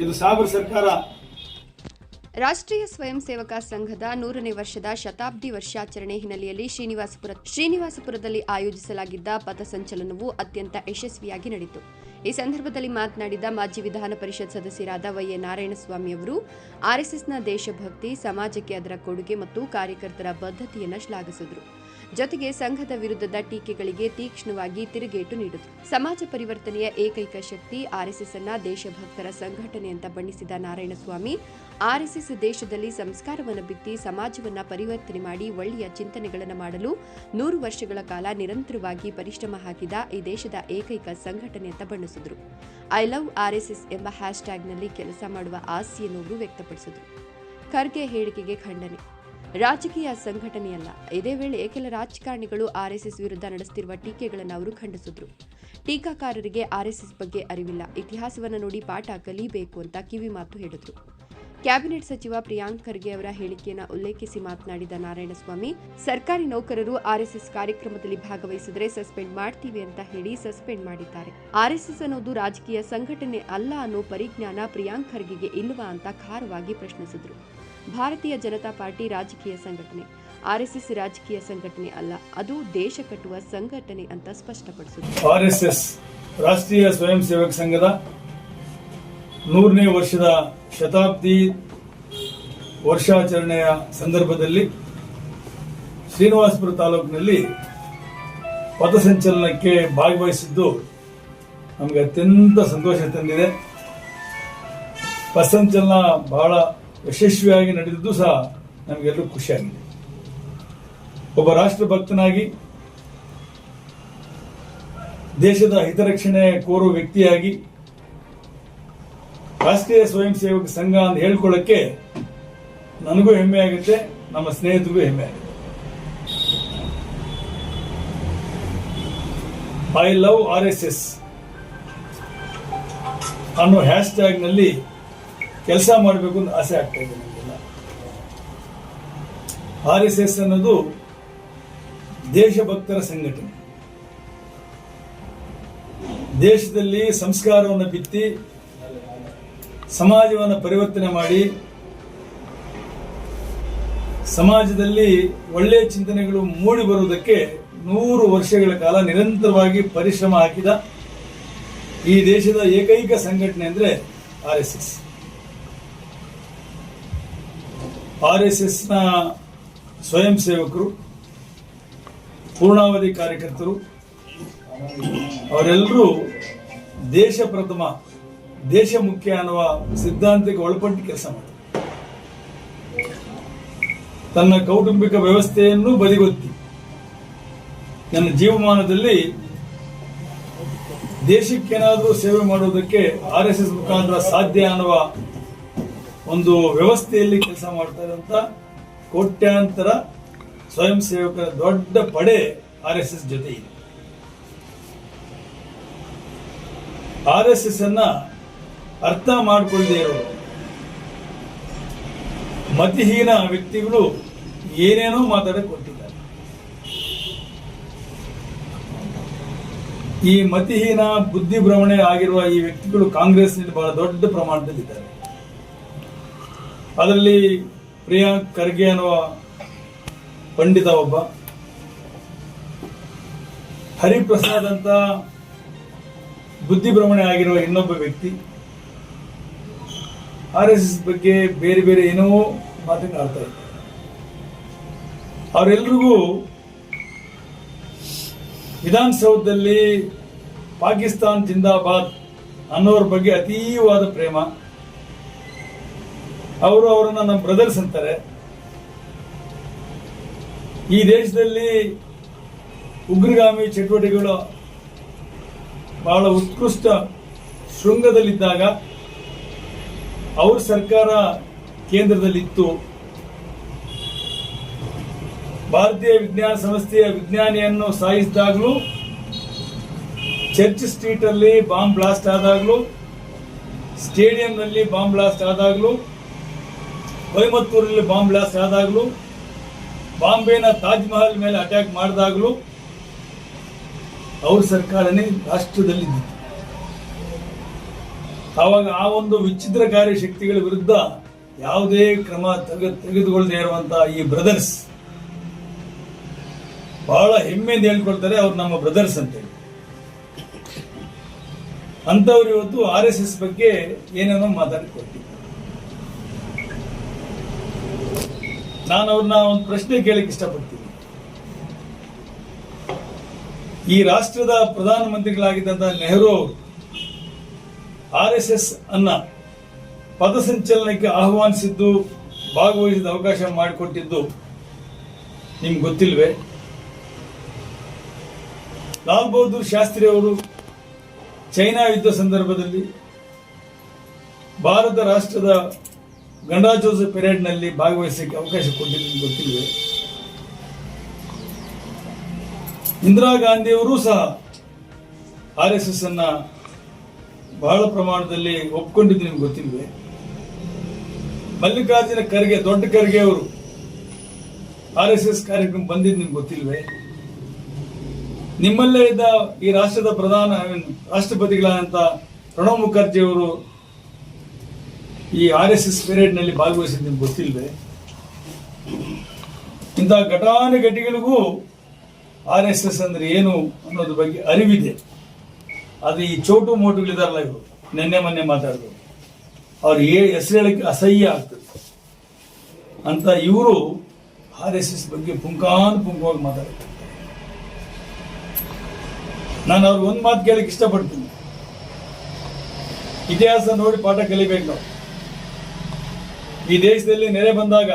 ಇದು ಸಾಬರ್ ಸರ್ಕಾರ. ರಾಷ್ಟ್ರೀಯ ಸ್ವಯಂ ಸೇವಕ ಸಂಘದ 100ನೇ ವರ್ಷದ ಶತಾಬ್ದಿ ವರ್ಷಾಚರಣೆ ಹಿನ್ನೆಲೆಯಲ್ಲಿ ಶ್ರೀನಿವಾಸಪುರದಲ್ಲಿ ಆಯೋಜಿಸಲಾಗಿದ್ದ ಪಥಸಂಚಲನವು ಅತ್ಯಂತ ಯಶಸ್ವಿಯಾಗಿ ನಡೆಯಿತು. ಈ ಸಂದರ್ಭದಲ್ಲಿ ಮಾತನಾಡಿದ ಮಾಜಿ ವಿಧಾನ ಪರಿಷತ್ ಸದಸ್ಯರಾದ ವೈ.ಎ. ನಾರಾಯಣಸ್ವಾಮಿ ಅವರು ಆರ್ಎಸ್ಎಸ್ನ ದೇಶಭಕ್ತಿ, ಸಮಾಜಕ್ಕೆ ಅದರ ಕೊಡುಗೆ ಮತ್ತು ಕಾರ್ಯಕರ್ತರ ಬದ್ಧತೆಯನ್ನು ಶ್ಲಾಘಿಸಿದರು. ಜೊತೆಗೆ ಸಂಘದ ವಿರುದ್ಧದ ಟೀಕೆಗಳಿಗೆ ತೀಕ್ಷ್ಣವಾಗಿ ತಿರುಗೇಟು ನೀಡಿದರು. ಸಮಾಜ ಪರಿವರ್ತನೆಯ ಏಕೈಕ ಶಕ್ತಿ ಆರ್ಎಸ್ಎಸ್ ಅನ್ನ ದೇಶಭಕ್ತರ ಸಂಘಟನೆ ಅಂತ ಬಣ್ಣಿಸಿದ ನಾರಾಯಣಸ್ವಾಮಿ, ಆರ್ಎಸ್ಎಸ್ ದೇಶದಲ್ಲಿ ಸಂಸ್ಕಾರವನ್ನು ಬಿತ್ತಿ ಸಮಾಜವನ್ನ ಪರಿವರ್ತನೆ ಮಾಡಿ ಒಳ್ಳೆಯ ಚಿಂತನೆಗಳನ್ನು ಮಾಡಲು 100 ವರ್ಷಗಳ ಕಾಲ ನಿರಂತರವಾಗಿ ಪರಿಶ್ರಮ ಹಾಕಿದ ಈ ದೇಶದ ಏಕೈಕ ಸಂಘಟನೆ ಅಂತ ಬಣ್ಣಿಸಿದರು. ಐ ಲವ್ ಆರ್ಎಸ್ಎಸ್ ಎಂಬ ಹ್ಯಾಶ್ಟ್ಯಾಗ್ನಲ್ಲಿ ಕೆಲಸ ಮಾಡುವ ಆಸೆಯನ್ನು ಅವರು ವ್ಯಕ್ತಪಡಿಸಿದರು. ಖರ್ಗೆ ಹೇಳಿಕೆಗೆ ಖಂಡನೆ. ರಾಜಕೀಯ ಸಂಘಟನೆಯಲ್ಲ. ಇದೇ ವೇಳೆ ಕೆಲ ರಾಜಕಾರಣಿಗಳು ಆರ್ಎಸ್ಎಸ್ ವಿರುದ್ಧ ನಡೆಸುತ್ತಿರುವ ಟೀಕೆಗಳನ್ನು ಅವರು ಖಂಡಿಸಿದರು. ಟೀಕಾಕಾರರಿಗೆ ಆರ್ಎಸ್ಎಸ್ ಬಗ್ಗೆ ಅರಿವಿಲ್ಲ, ಇತಿಹಾಸವನ್ನು ನೋಡಿ ಪಾಠ ಕಲಿಯಬೇಕು ಅಂತ ಕಿವಿ ಮಾತು ಹೇಳಿದರು. ಕ್ಯಾಬಿನೆಟ್ ಸಚಿವ ಪ್ರಿಯಾಂಕ್ ಖರ್ಗೆ ಅವರ ಹೇಳಿಕೆಯನ್ನು ಉಲ್ಲೇಖಿಸಿ ಮಾತನಾಡಿದ ನಾರಾಯಣಸ್ವಾಮಿ, ಸರ್ಕಾರಿ ನೌಕರರು ಆರ್ಎಸ್ಎಸ್ ಕಾರ್ಯಕ್ರಮದಲ್ಲಿ ಭಾಗವಹಿಸಿದರೆ ಸಸ್ಪೆಂಡ್ ಮಾಡ್ತೀವಿ ಅಂತ ಹೇಳಿ ಸಸ್ಪೆಂಡ್ ಮಾಡಿದ್ದಾರೆ. ಆರ್ಎಸ್ಎಸ್ ಅನ್ನೋದು ರಾಜಕೀಯ ಸಂಘಟನೆ ಅಲ್ಲ ಅನ್ನೋ ಪರಿಜ್ಞಾನ ಪ್ರಿಯಾಂಕ್ ಖರ್ಗೆಗೆ ಇಲ್ಲವಾ ಅಂತ ಖಾರವಾಗಿ ಪ್ರಶ್ನಿಸಿದರು. ಭಾರತೀಯ ಜನತಾ ಪಾರ್ಟಿ ರಾಜಕೀಯ ಸಂಘಟನೆ, ಆರ್ಎಸ್ಎಸ್ ರಾಜಕೀಯ ಸಂಘಟನೆ ಅಲ್ಲ, ಅದು ದೇಶ ಕಟ್ಟುವ ಸಂಘಟನೆ ಅಂತ ಸ್ಪಷ್ಟಪಡಿಸಿದರು. ಆರ್ಎಸ್ಎಸ್ ರಾಷ್ಟ್ರೀಯ ಸ್ವಯಂ ಸೇವಕ ಸಂಘದ 100ನೇ ವರ್ಷದ ಶತಾಬ್ದಿ ವರ್ಷಾಚರಣೆಯ ಸಂದರ್ಭದಲ್ಲಿ ಶ್ರೀನಿವಾಸಪುರ ತಾಲೂಕಿನಲ್ಲಿ ಪಥಸಂಚಲನಕ್ಕೆ ಭಾಗವಹಿಸಿದ್ದು ನಮಗೆ ಅತ್ಯಂತ ಸಂತೋಷ ತಂದಿದೆ. ಪಥಸಂಚಲನ ಬಹಳ ಯಶಸ್ವಿಯಾಗಿ ನಡೆದಿದ್ದು ಸಹ ನಮಗೆಲ್ಲರೂ ಖುಷಿಯಾಗಿದೆ. ಒಬ್ಬ ರಾಷ್ಟ್ರಭಕ್ತನಾಗಿ, ದೇಶದ ಹಿತರಕ್ಷಣೆ ಕೋರುವ ವ್ಯಕ್ತಿಯಾಗಿ ರಾಷ್ಟ್ರೀಯ ಸ್ವಯಂ ಸೇವಕ ಸಂಘ ಅಂತ ಹೇಳ್ಕೊಳ್ಳಕ್ಕೆ ನನಗೂ ಹೆಮ್ಮೆ ಆಗುತ್ತೆ, ನಮ್ಮ ಸ್ನೇಹಿತರಿಗೂ ಹೆಮ್ಮೆ ಆಗುತ್ತೆ. ಐ ಲವ್ ಆರ್ಎಸ್ಎಸ್ ಅನ್ನೋ ಹ್ಯಾಶ್ಟ್ಯಾಗ್ನಲ್ಲಿ ಕೆಲಸ ಮಾಡಬೇಕು ಅಂತ ಆಸೆ ಆಗ್ತಾ ಇದೆ ನಮಗೆಲ್ಲ. ಆರ್ಎಸ್ಎಸ್ ಅನ್ನೋದು ದೇಶಭಕ್ತರ ಸಂಘಟನೆ. ದೇಶದಲ್ಲಿ ಸಂಸ್ಕಾರವನ್ನು ಬಿತ್ತಿ ಸಮಾಜವನ್ನು ಪರಿವರ್ತನೆ ಮಾಡಿ ಸಮಾಜದಲ್ಲಿ ಒಳ್ಳೆಯ ಚಿಂತನೆಗಳು ಮೂಡಿ ಬರುವುದಕ್ಕೆ 100 ವರ್ಷಗಳ ಕಾಲ ನಿರಂತರವಾಗಿ ಪರಿಶ್ರಮ ಹಾಕಿದ ಈ ದೇಶದ ಏಕೈಕ ಸಂಘಟನೆ ಅಂದ್ರೆ ಆರ್ಎಸ್ಎಸ್. ಆರ್ಎಸ್ಎಸ್ನ ಸ್ವಯಂ ಸೇವಕರು, ಪೂರ್ಣಾವಧಿ ಕಾರ್ಯಕರ್ತರು ಅವರೆಲ್ಲರೂ ದೇಶ ಪ್ರಥಮ, ದೇಶ ಮುಖ್ಯ ಅನ್ನುವ ಸಿದ್ಧಾಂತಕ್ಕೆ ಒಳಪಟ್ಟು ಕೆಲಸ ಮಾಡ್ತಾರೆ. ತನ್ನ ಕೌಟುಂಬಿಕ ವ್ಯವಸ್ಥೆಯನ್ನು ಬದಿಗೊತ್ತಿ ನನ್ನ ಜೀವಮಾನದಲ್ಲಿ ದೇಶಕ್ಕೇನಾದರೂ ಸೇವೆ ಮಾಡುವುದಕ್ಕೆ ಆರ್ಎಸ್ಎಸ್ ಮುಖಾಂತರ ಸಾಧ್ಯ ಅನ್ನುವ ಒಂದು ವ್ಯವಸ್ಥೆಯಲ್ಲಿ ಕೆಲಸ ಮಾಡ್ತಾ ಇರುವಂತ ಕೋಟ್ಯಾಂತರ ಸ್ವಯಂ ಸೇವಕರ ದೊಡ್ಡ ಪಡೆ ಆರ್ಎಸ್ಎಸ್ ಜೊತೆ ಇದೆ. ಆರ್ಎಸ್ಎಸ್ ಅನ್ನ ಅರ್ಥ ಮಾಡಿಕೊಳ್ಳದೆ ಇರೋರು ಮತಿಹೀನ ವ್ಯಕ್ತಿಗಳು ಏನೇನೋ ಮಾತಾಡಕ್ಕೆ ಕೊಟ್ಟಿದ್ದಾರೆ. ಈ ಮತಿಹೀನ ಬುದ್ಧಿಭ್ರಮಣೆ ಆಗಿರುವ ಈ ವ್ಯಕ್ತಿಗಳು ಕಾಂಗ್ರೆಸ್ನಲ್ಲಿ ಬಹಳ ದೊಡ್ಡ ಪ್ರಮಾಣದಲ್ಲಿದ್ದಾರೆ. ಅದರಲ್ಲಿ ಪ್ರಿಯಾಂಕ್ ಖರ್ಗೆ ಅನ್ನುವ ಪಂಡಿತ ಒಬ್ಬ, ಹರಿಪ್ರಸಾದ್ ಅಂತ ಬುದ್ಧಿಭ್ರಮಣೆ ಆಗಿರುವ ಇನ್ನೊಬ್ಬ ವ್ಯಕ್ತಿ, ಆರ್ಎಸ್ಎಸ್ ಬಗ್ಗೆ ಬೇರೆ ಬೇರೆ ಏನೋ ಮಾತನಾಡ್ತಾ ಇದ್ದಾರೆ. ಅವರೆಲ್ಲರಿಗೂ ವಿಧಾನಸೌಧದಲ್ಲಿ ಪಾಕಿಸ್ತಾನ್ ಜಿಂದಾಬಾದ್ ಅನ್ನೋರ ಬಗ್ಗೆ ಅತೀವಾದ ಪ್ರೇಮ. ಅವರು ಅವರನ್ನ ನಮ್ಮ ಬ್ರದರ್ಸ್ ಅಂತಾರೆ. ಈ ದೇಶದಲ್ಲಿ ಉಗ್ರಗಾಮಿ ಚಟುವಟಿಕೆಗಳು ಬಹಳ ಉತ್ಕೃಷ್ಟ ಶೃಂಗದಲ್ಲಿದ್ದಾಗ ಅವ್ರ ಸರ್ಕಾರ ಕೇಂದ್ರದಲ್ಲಿತ್ತು. ಭಾರತೀಯ ವಿಜ್ಞಾನ ಸಂಸ್ಥೆಯ ವಿಜ್ಞಾನಿಯನ್ನು ಸಾಯಿಸಿದಾಗಲೂ, ಚರ್ಚ್ ಸ್ಟ್ರೀಟ್ ಅಲ್ಲಿ ಬಾಂಬ್ ಬ್ಲಾಸ್ಟ್ ಆದಾಗಲೂ, ಸ್ಟೇಡಿಯಂನಲ್ಲಿ ಬಾಂಬ್ ಬ್ಲಾಸ್ಟ್ ಆದಾಗಲೂ, ಕೊಯಮತ್ತೂರಲ್ಲಿ ಬಾಂಬ್ ಬ್ಲಾಸ್ಟ್ ಆದಾಗಲೂ, ಬಾಂಬೆನ ತಾಜ್ ಮಹಲ್ ಮೇಲೆ ಅಟ್ಯಾಕ್ ಮಾಡಿದಾಗಲೂ ಅವ್ರ ಸರ್ಕಾರನೇ ರಾಷ್ಟ್ರದಲ್ಲಿದ್ದಿತ್ತು. ಆವಾಗ ಆ ಒಂದು ವಿಚಿತ್ರಕಾರಿ ಶಕ್ತಿಗಳ ವಿರುದ್ಧ ಯಾವುದೇ ಕ್ರಮ ತೆಗೆದುಕೊಳ್ಳದೆ ಇರುವಂತಹ ಈ ಬ್ರದರ್ಸ್ ಬಹಳ ಹೆಮ್ಮೆಯಿಂದ ಹೇಳ್ಕೊಳ್ತಾರೆ, ಅವ್ರು ನಮ್ಮ ಬ್ರದರ್ಸ್ ಅಂತೇಳಿ. ಅಂತವ್ರು ಇವತ್ತು RSS ಬಗ್ಗೆ ಏನೇನೋ ಮಾತಾಡಿಕೊಟ್ಟಿದ್ದಾರೆ. ನಾನು ಅವ್ರನ್ನ ಒಂದು ಪ್ರಶ್ನೆ ಕೇಳಕ್ಕೆ ಇಷ್ಟಪಡ್ತೀನಿ. ಈ ರಾಷ್ಟ್ರದ ಪ್ರಧಾನಮಂತ್ರಿಗಳಾಗಿದ್ದಂತಹ ನೆಹರು ಅವರು RSS ಅನ್ನ ಪಥಸಂಚಲನಕ್ಕೆ ಆಹ್ವಾನಿಸಿದ್ದು, ಭಾಗವಹಿಸಿದ ಅವಕಾಶ ಮಾಡಿಕೊಟ್ಟಿದ್ದು ನಿಮ್ಗೆ ಗೊತ್ತಿಲ್ವೇ? ಲಾಲ್ ಬಹದ್ದೂರ್ ಶಾಸ್ತ್ರಿ ಅವರು ಚೈನಾ ಯುದ್ಧ ಸಂದರ್ಭದಲ್ಲಿ ಭಾರತ ರಾಷ್ಟ್ರದ ಗಣರಾಜ್ಯೋತ್ಸವ ಪೆರೇಡ್ನಲ್ಲಿ ಭಾಗವಹಿಸಕ್ಕೆ ಅವಕಾಶ ಕೊಟ್ಟಿದ್ದು ನಿಮ್ಗೆ ಗೊತ್ತಿಲ್ವೇ? ಇಂದಿರಾ ಗಾಂಧಿಯವರು ಸಹ RSS ಅನ್ನ ಬಹಳ ಪ್ರಮಾಣದಲ್ಲಿ ಒಪ್ಕೊಂಡಿದ್ದು ನಿಮ್ಗೆ ಗೊತ್ತಿಲ್ವೇ? ಮಲ್ಲಿಕಾರ್ಜುನ ಖರ್ಗೆ, ದೊಡ್ಡ ಖರ್ಗೆ ಅವರು RSS ಕಾರ್ಯಕ್ರಮ ಬಂದಿದ್ದು ನಿಮ್ಗೆ ಗೊತ್ತಿಲ್ವೇ? ನಿಮ್ಮಲ್ಲೇ ಇದ್ದ ಈ ರಾಷ್ಟ್ರದ ರಾಷ್ಟ್ರಪತಿಗಳಾದಂತ ಪ್ರಣಬ್ ಮುಖರ್ಜಿ ಅವರು ಈ RSS ಪೆರೇಡ್ ನಲ್ಲಿ ಭಾಗವಹಿಸಿದ್ದು ನಿಮ್ಗೆ ಗೊತ್ತಿಲ್ವೇ? ಇಂತಹ ಘಟಾನುಘಟಿಗಳಿಗೂ RSS ಅಂದ್ರೆ ಏನು ಅನ್ನೋದ್ರ ಬಗ್ಗೆ ಅರಿವಿದೆ. ಅದು ಈ ಚೋಟು ಮೋಟುಗಳಿದಾರಲ್ಲ, ಇವರು ನಿನ್ನೆ ಮೊನ್ನೆ ಮಾತಾಡಿದ್ರು, ಅವ್ರು ಹೆಸರು ಹೇಳಕ್ಕೆ ಅಸಹ್ಯ ಆಗ್ತದೆ ಅಂತ ಇವರು RSS ಬಗ್ಗೆ ಪುಂಖಾನುಪುಂಖವಾಗಿ ಮಾತಾಡ್ತಾರೆ. ನಾನು ಅವ್ರಿಗೆ ಒಂದು ಮಾತು ಕೇಳಕ್ಕೆ ಇಷ್ಟಪಡ್ತೀನಿ. ಇತಿಹಾಸ ನೋಡಿ ಪಾಠ ಕಲಿಬೇಕು ನಾವು. ಈ ದೇಶದಲ್ಲಿ ನೆರೆ ಬಂದಾಗ,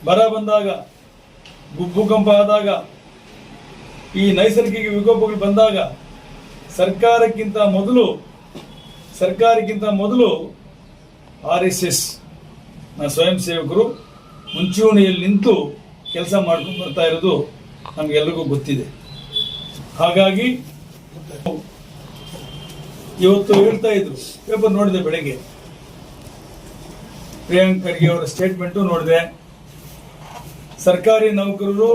ಬರ ಬಂದಾಗ, ಭೂಕಂಪ ಆದಾಗ, ಈ ನೈಸರ್ಗಿಕ ವಿಕೋಪಗಳು ಬಂದಾಗ ಸರ್ಕಾರಕ್ಕಿಂತ ಮೊದಲು RSS ಸ್ವಯಂ ಸೇವಕರು ಮುಂಚೂಣಿಯಲ್ಲಿ ನಿಂತು ಕೆಲಸ ಮಾಡ್ಕೊಂಡು ಬರ್ತಾ ಇರೋದು ನಮ್ಗೆಲ್ರಿಗೂ ಗೊತ್ತಿದೆ. ಹಾಗಾಗಿ ಇವತ್ತು ಹೇಳ್ತಾ ಇದ್ರು, ಪೇಪರ್ ನೋಡಿದೆ ಬೆಳಗ್ಗೆ, ಪ್ರಿಯಾಂಕ್ ಖರ್ಗೆ ಅವರ ಸ್ಟೇಟ್ಮೆಂಟು ನೋಡಿದೆ. ಸರ್ಕಾರಿ ನೌಕರರು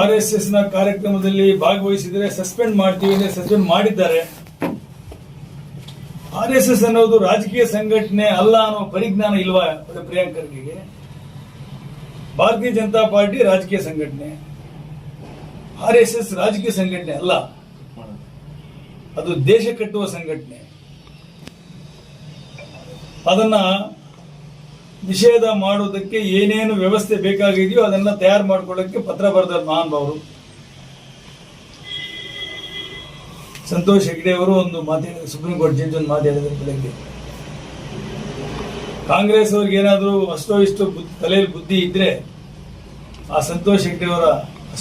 RSS ನ ಕಾರ್ಯಕ್ರಮದಲ್ಲಿ ಭಾಗವಹಿಸಿದರೆ ಸಸ್ಪೆಂಡ್ ಮಾಡ್ತೀವಿ ಅಂದ್ರೆ ಸಸ್ಪೆಂಡ್ ಮಾಡಿದ್ದಾರೆ. RSS ಅನ್ನೋದು ರಾಜಕೀಯ ಸಂಘಟನೆ ಅಲ್ಲ ಅನ್ನೋ ಪರಿಜ್ಞಾನ ಇಲ್ವಾ ಪ್ರಿಯಾಂಕ್ ಖರ್ಗೆಗೆ? ಭಾರತೀಯ ಜನತಾ ಪಾರ್ಟಿ ರಾಜಕೀಯ ಸಂಘಟನೆ, RSS ರಾಜಕೀಯ ಸಂಘಟನೆ ಅಲ್ಲ, ಅದು ದೇಶ ಕಟ್ಟುವ ಸಂಘಟನೆ. ಅದನ್ನ ನಿಷೇಧ ಮಾಡುವುದಕ್ಕೆ ಏನೇನು ವ್ಯವಸ್ಥೆ ಬೇಕಾಗಿದೆಯೋ ಅದನ್ನ ತಯಾರು ಮಾಡ್ಕೊಳ್ಳಕ್ಕೆ ಪತ್ರ ಬರೆದ ಮಹಾನುಭಾವರು. ಸಂತೋಷ್ ಹೆಗ್ಡೆ ಅವರು ಒಂದು ಮಾತಾಡಿದ್ರು, ಸುಪ್ರೀಂ ಕೋರ್ಟ್ ಜಡ್ಜ್ ಒಂದು ಮಾತಾಡಿದ್ರು ಬೆಳಗ್ಗೆ. ಕಾಂಗ್ರೆಸ್ ಅವ್ರಿಗೆ ಏನಾದರೂ ಅಷ್ಟೋ ಇಷ್ಟು ತಲೆಯಲ್ಲಿ ಬುದ್ಧಿ ಇದ್ರೆ ಆ ಸಂತೋಷ್ ಹೆಗ್ಡೆ ಅವರ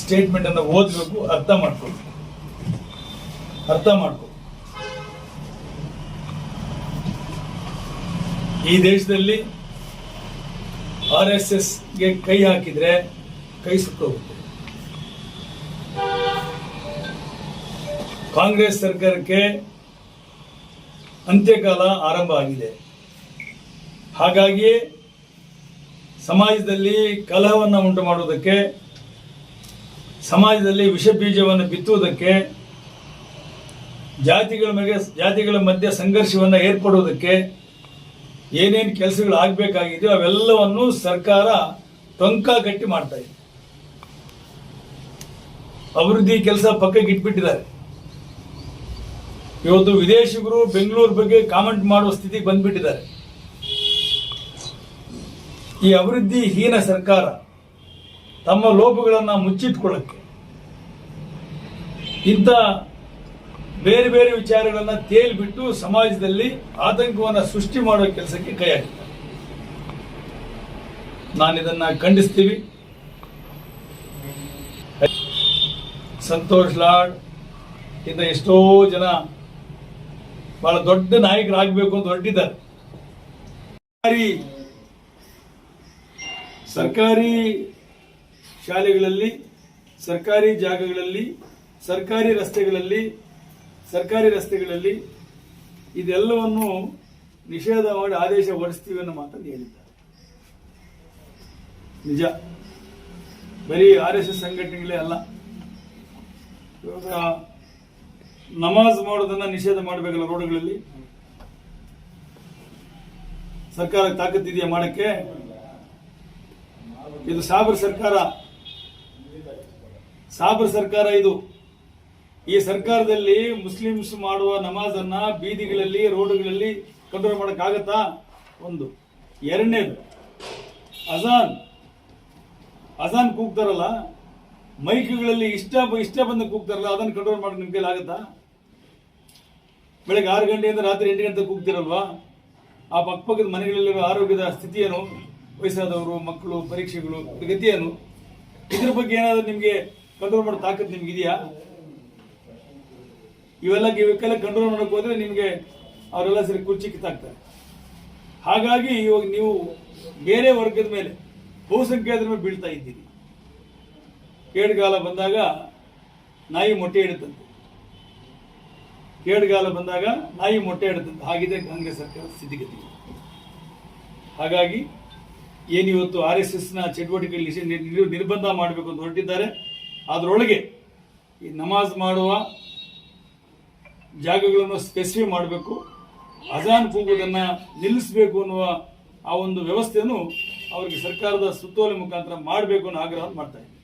ಸ್ಟೇಟ್ಮೆಂಟ್ ಅನ್ನು ಓದಬೇಕು, ಅರ್ಥ ಮಾಡ್ಕೊ. ಈ ದೇಶದಲ್ಲಿ RSS ಗೆ ಕೈ ಹಾಕಿದ್ರೆ ಕೈ ಸುಟ್ಟೋಗುತ್ತೆ. ಕಾಂಗ್ರೆಸ್ ಸರ್ಕಾರಕ್ಕೆ ಅಂತ್ಯಕಾಲ ಆರಂಭ ಆಗಿದೆ. ಹಾಗಾಗಿ ಸಮಾಜದಲ್ಲಿ ಕಲಹವನ್ನು ಉಂಟು ಮಾಡುವುದಕ್ಕೆ, ಸಮಾಜದಲ್ಲಿ ವಿಷ ಬೀಜವನ್ನು ಬಿತ್ತುವುದಕ್ಕೆ, ಜಾತಿಗಳ ಮಧ್ಯೆ ಸಂಘರ್ಷವನ್ನು ಏರ್ಪಡುವುದಕ್ಕೆ ಏನೇನು ಕೆಲಸಗಳು ಆಗಬೇಕಾಗಿದೆಯೋ ಅವೆಲ್ಲವನ್ನು ಸರ್ಕಾರ ಟೊಂಕ ಗಟ್ಟಿ ಮಾಡ್ತಾ ಇದೆ. ಅಭಿವೃದ್ಧಿ ಕೆಲಸ ಪಕ್ಕಕ್ಕೆ ಇಟ್ಬಿಟ್ಟಿದ್ದಾರೆ. ಇವತ್ತು ವಿದೇಶಿಗರು ಬೆಂಗಳೂರು ಬಗ್ಗೆ ಕಾಮೆಂಟ್ ಮಾಡುವ ಸ್ಥಿತಿಗೆ ಬಂದ್ಬಿಟ್ಟಿದ್ದಾರೆ. ಈ ಅಭಿವೃದ್ಧಿ ಹೀನ ಸರ್ಕಾರ ತಮ್ಮ ಲೋಪಗಳನ್ನು ಮುಚ್ಚಿಟ್ಕೊಳ್ಳಕ್ಕೆ ಇಂಥ ಬೇರೆ ಬೇರೆ ವಿಚಾರಗಳನ್ನ ತೇಲ್ಬಿಟ್ಟು ಸಮಾಜದಲ್ಲಿ ಆತಂಕವನ್ನು ಸೃಷ್ಟಿ ಮಾಡುವ ಕೆಲಸಕ್ಕೆ ಕೈ ಹಾಕಿದ್ದಾರೆ. ನಾನಿದನ್ನ ಖಂಡಿಸ್ತೀವಿ. ಸಂತೋಷ್ ಲಾಡ್ ಇಂದ ಎಷ್ಟೋ ಜನ ಬಹಳ ದೊಡ್ಡ ನಾಯಕರಾಗಬೇಕು ಅಂತ ಹೊರಟಿದ್ದಾರೆ. ಸರ್ಕಾರಿ ಶಾಲೆಗಳಲ್ಲಿ, ಸರ್ಕಾರಿ ಜಾಗಗಳಲ್ಲಿ, ಸರ್ಕಾರಿ ರಸ್ತೆಗಳಲ್ಲಿ ಇದೆಲ್ಲವನ್ನು ನಿಷೇಧ ಮಾಡಿ ಆದೇಶ ಹೊರಡಿಸ್ತೀವಿ ಅನ್ನೋ ಮಾತನ್ನು ಹೇಳಿದ್ದಾರೆ. ನಿಜ, ಬರೀ RSS ಸಂಘಟನೆಗಳೇ ಅಲ್ಲ, ಇವಾಗ ನಮಾಜ್ ಮಾಡೋದನ್ನ ನಿಷೇಧ ಮಾಡಬೇಕಲ್ಲ ರೋಡ್ಗಳಲ್ಲಿ. ಸರ್ಕಾರ ತಾಕತ್ತಿದೆಯಾ ಮಾಡಕ್ಕೆ? ಇದು ಸಾಬರ್ ಸರ್ಕಾರ ಇದು. ಈ ಸರ್ಕಾರದಲ್ಲಿ ಮುಸ್ಲಿಮ್ಸ್ ಮಾಡುವ ನಮಾಜನ್ನ ಬೀದಿಗಳಲ್ಲಿ ರೋಡ್ಗಳಲ್ಲಿ ಕಂಟ್ರೋಲ್ ಮಾಡಕ್ಕಾಗತ್ತಾ? ಒಂದು. ಎರಡನೇದು, ಅಜಾನ್ ಕೂಗ್ತಾರಲ್ಲ, ಮೈಕ್ಗಳಲ್ಲಿ ಇಷ್ಟ ಬಂದು ಕೂಗ್ತಾರಲ್ಲ, ಅದನ್ನು ಕಂಟ್ರೋಲ್ ಮಾಡಕ್ಕೆ ನಿಮ್ ಕೈಲಿ ಆಗತ್ತಾ? ಬೆಳಗ್ಗೆ 6 ಗಂಟೆಯಿಂದ ರಾತ್ರಿ 8 ಗಂಟೆ ಕೂಗ್ತಿರಲ್ವಾ? ಆ ಪಕ್ಕದ ಮನೆಗಳಲ್ಲಿರೋ ಆರೋಗ್ಯದ ಸ್ಥಿತಿ ಏನು, ವಯಸ್ಸಾದವರು, ಮಕ್ಕಳು, ಪರೀಕ್ಷೆಗಳು, ಗತಿ ಏನು, ಇದ್ರ ಬಗ್ಗೆ ಏನಾದ್ರು ನಿಮ್ಗೆ ಕಂಟ್ರೋಲ್ ಮಾಡೋ ತಾಕತ್ ನಿಮ್ಗಿದೆಯಾ? ಇವಕ್ಕೆಲ್ಲ ಕಂಟ್ರೋಲ್ ಮಾಡಕ್ ಹೋದ್ರೆ ನಿಮ್ಗೆ ಅವರೆಲ್ಲ ಸರಿ ಕುರ್ಚಿ ಕಿತ್ತಾಕ್ತಾರೆ. ಹಾಗಾಗಿ ಇವಾಗ ನೀವು ಬೇರೆ ವರ್ಗದ ಮೇಲೆ, ಬಹುಸಂಖ್ಯಾತರ ಮೇಲೆ ಬೀಳ್ತಾ ಇದ್ದೀರಿ. ಕೇಡುಗಾಲ ಬಂದಾಗ ನಾಯಿ ಮೊಟ್ಟೆ ಇಡುತ್ತಂತೆ, ಹಾಗಿದೆ ಕಾಂಗ್ರೆಸ್ ಸರ್ಕಾರದ ಸ್ಥಿತಿಗತಿ. ಹಾಗಾಗಿ ಏನಿವತ್ತು RSS ನ ಚಟುವಟಿಕೆಯಲ್ಲಿ ನಿರ್ಬಂಧ ಮಾಡಬೇಕು ಅಂತ ಹೊರಟಿದ್ದಾರೆ. ಅದರೊಳಗೆ ಈ ನಮಾಜ್ ಮಾಡುವ ಜಾಗಗಳನ್ನು ಸ್ಪೆಸಿಫೈ ಮಾಡಬೇಕು, ಅಜಾನ್ ಕೂಗುವುದನ್ನ ನಿಲ್ಲಿಸಬೇಕು ಅನ್ನುವ ಆ ಒಂದು ವ್ಯವಸ್ಥೆಯನ್ನು ಅವರಿಗೆ ಸರ್ಕಾರದ ಸುತ್ತೋಲೆ ಮುಖಾಂತರ ಮಾಡಬೇಕು ಅನ್ನೋ ಆಗ್ರಹವನ್ನು ಮಾಡ್ತಾ ಇದ್ದಾರೆ.